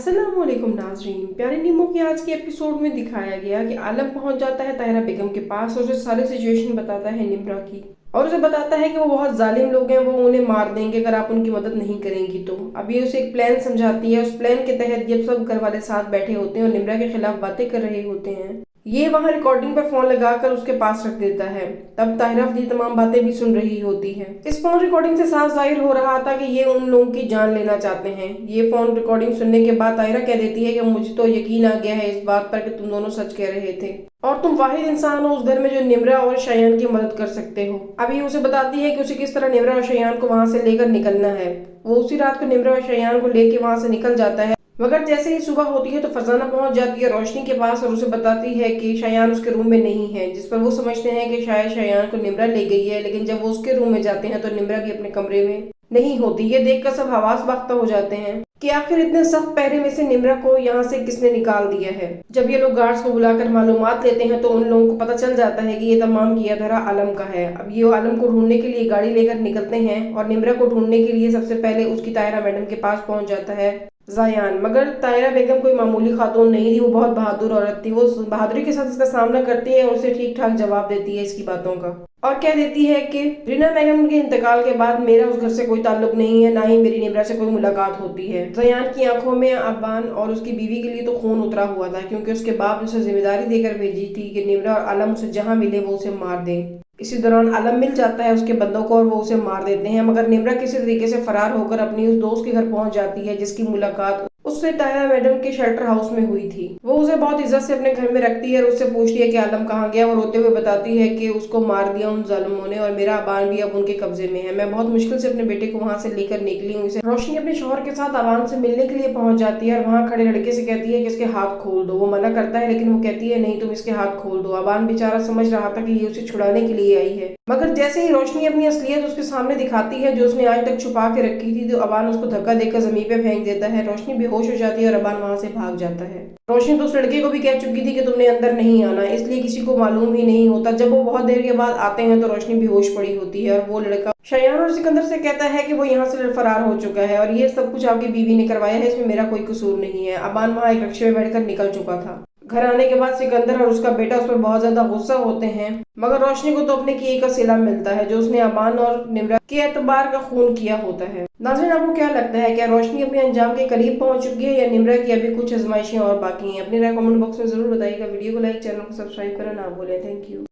अस्सलामुअलैकुम नाजरीन, प्यारे नीमो के आज के एपिसोड में दिखाया गया कि आलम पहुंच जाता है ताहिरा बेगम के पास और उसे सारी सिचुएशन बताता है निम्रा की। और उसे बताता है कि वो बहुत जालिम लोग हैं, वो उन्हें मार देंगे अगर आप उनकी मदद नहीं करेंगी तो। अब ये उसे एक प्लान समझाती है। उस प्लान के तहत जब सब घर वाले साथ बैठे होते हैं और निम्रा के खिलाफ बातें कर रहे होते हैं, ये वहां रिकॉर्डिंग पर फोन लगाकर उसके पास रख देता है। तब ताहिरा ये तमाम बातें भी सुन रही होती है। इस फोन रिकॉर्डिंग से साफ जाहिर हो रहा था कि ये उन लोगों की जान लेना चाहते हैं। ये फोन रिकॉर्डिंग सुनने के बाद ताहिरा कह देती है कि मुझे तो यकीन आ गया है इस बात पर कि तुम दोनों सच कह रहे थे और तुम वाहिद इंसान हो उस घर में जो निम्रा और शयान की मदद कर सकते हो। अभी उसे बताती है कि उसे किस तरह निम्रा और शयान को वहां से लेकर निकलना है। वो उसी रात को निम्रा और शयान को लेकर वहां से निकल जाता है, मगर जैसे ही सुबह होती है तो फरजाना पहुंच जाती है रोशनी के पास और उसे बताती है कि शयान उसके रूम में नहीं है, जिस पर वो समझते हैं कि शायद शयान को निम्रा ले गई है। लेकिन जब वो उसके रूम में जाते हैं तो निम्रा भी अपने कमरे में नहीं होती। ये देखकर सब हवास बाख्ता हो जाते हैं कि आखिर इतने सख्त पहरे में से निम्रा को यहाँ से किसने निकाल दिया है। जब ये लोग गार्ड्स को बुलाकर मालूमात लेते हैं तो उन लोगों को पता चल जाता है कि ये तमाम किया धरा आलम का है। अब ये आलम को ढूंढने के लिए गाड़ी लेकर निकलते हैं और निम्रा को ढूंढने के लिए सबसे पहले उसकी ताहिरा मैडम के पास पहुंच जाता है जायान। मगर ताहिरा बेगम कोई मामूली खातून नहीं थी, वो बहुत बहादुर औरत थी। वो बहादुरी के साथ इसका सामना करती है और उसे ठीक ठाक जवाब देती है इसकी बातों का, और कह देती है कि रीना बेगम के इंतकाल के बाद मेरा उस घर से कोई ताल्लुक नहीं है, ना ही मेरी निम्रा से कोई मुलाकात होती है। जायान की आंखों में अब्बान और उसकी बीवी के लिए तो खून उतरा हुआ था, क्योंकि उसके बाप ने उसे जिम्मेदारी देकर भेजी थी कि निम्रा और आलम उसे जहां मिले वो उसे मार दे। इसी दौरान आलम मिल जाता है उसके बंदों को और वो उसे मार देते हैं। मगर निम्रा किसी तरीके से फरार होकर अपनी उस दोस्त के घर पहुंच जाती है जिसकी मुलाकात उससे ताहिरा मैडम के शेल्टर हाउस में हुई थी। वो उसे बहुत इज्जत से अपने घर में रखती है और उससे पूछती है कि आलम कहाँ गया। वो रोते हुए बताती है कि उसको मार दिया उन जालिमों ने और मेरा अबान भी अब उनके कब्जे में है। मैं बहुत मुश्किल से अपने बेटे को वहां से लेकर निकली हूँ। रोशनी अपने शौहर के साथ अबान से मिलने के लिए पहुंच जाती है और वहां खड़े लड़के से कहती है कि इसके हाथ खोल दो। वो मना करता है लेकिन वो कहती है नहीं, तुम इसके हाथ खोल दो। अबान बेचारा समझ रहा था कि ये उसे छुड़ाने के लिए आई है, मगर जैसे ही रोशनी अपनी असलियत उसके सामने दिखाती है जो उसने आज तक छुपा के रखी थी, तो अबान उसको धक्का देकर जमीन पे फेंक देता है। रोशनी बेहोश हो जाती है और अबान वहां से भाग जाता है। रोशनी तो उस लड़के को भी कह चुकी थी कि तुमने अंदर नहीं आना, इसलिए किसी को मालूम ही नहीं होता। जब वो बहुत देर के बाद आते हैं तो रोशनी बेहोश पड़ी होती है और वो लड़का शयान और सिकंदर से कहता है कि वो यहाँ से फरार हो चुका है और ये सब कुछ आपकी बीवी ने करवाया है, इसमें मेरा कोई कसूर नहीं है। अबान वहां एक रिक्शे में बैठकर निकल चुका था। घर आने के बाद सिकंदर और उसका बेटा उस पर बहुत ज्यादा गुस्सा होते हैं, मगर रोशनी को तो अपने किए का सिला मिलता है जो उसने अबान और निम्रा के एतबार का खून किया होता है। नाज़रीन, आपको क्या लगता है, क्या रोशनी अपने अंजाम के करीब पहुंच चुकी है या निम्रा की अभी कुछ आजमाइशें और बाकी हैं? अपनी राय कमेंट बॉक्स में जरूर बताइएगा। वीडियो को लाइक, चैनल को सब्सक्राइब करना ना भूलें। Thank you.